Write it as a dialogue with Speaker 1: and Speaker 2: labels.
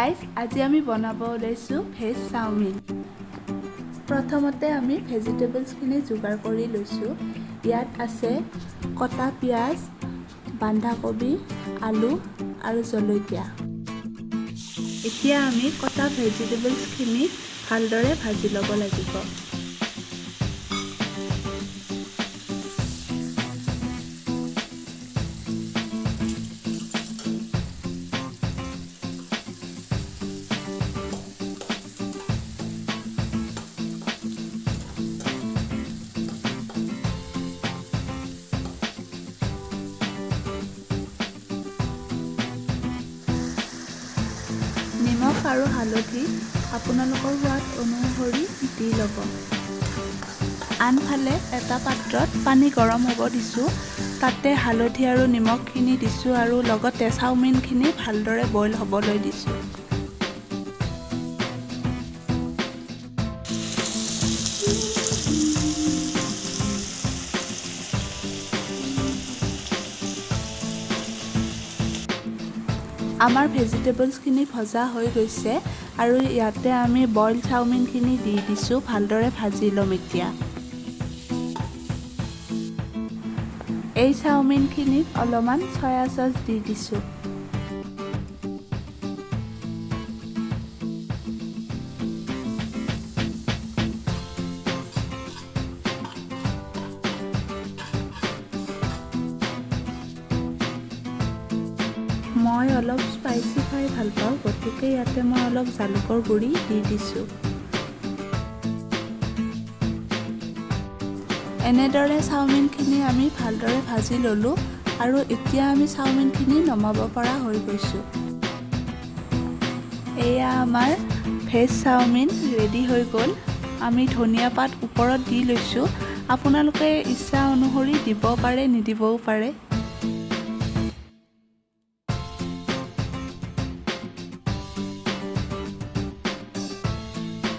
Speaker 1: Guys আজি আমি বনাব ওলাইছো ভেজ চাওমিন। প্ৰথমতে আমি ভেজিটেবলছখিনি যোগাৰ কৰি লৈছো। ইয়াত আছে কটা পিঁয়াজ, বন্ধাকবি, আলু আৰু জলকীয়া। এতিয়া আমি কটা ভেজিটেবলছখিনি ভালদৰে ভাজি ল'ব লাগিব। নিমখ আৰু হালধি আপোনালোকৰ সোৱাদ অনুসৰি দি ল'ব। আনফালে এটা পাত্ৰত পানী গৰম হ'ব দিছোঁ। তাতে হালধি আৰু নিমখখিনি দিছোঁ আৰু লগতে চাওমিনখিনি ভালদৰে বইল হ'বলৈ দিছোঁ। আমাৰ ভেজিটেবলছখিনি ভজা হৈ গৈছে আৰু ইয়াতে আমি বইল চাওমিনখিনি দি দিছোঁ। ভালদৰে ভাজি ল'ম এতিয়া। এই চাওমিনখিনিত অলপমান চয়া চচ দি দিছোঁ। মই অলপ স্পাইচি খাই ভাল পাওঁ, গতিকে ইয়াতে মই অলপ জালুকৰ গুড়ি দি দিছোঁ। এনেদৰে চাওমিনখিনি আমি ভালদৰে ভাজি ল'লোঁ আৰু এতিয়া আমি চাওমিনখিনি নমাব পৰা হৈ গৈছোঁ। এয়া আমাৰ ভেজ চাওমিন ৰেডি হৈ গ'ল। আমি ধনিয়া পাত ওপৰত দি লৈছোঁ। আপোনালোকে ইচ্ছা অনুসৰি দিব পাৰে, নিদিবও পাৰে।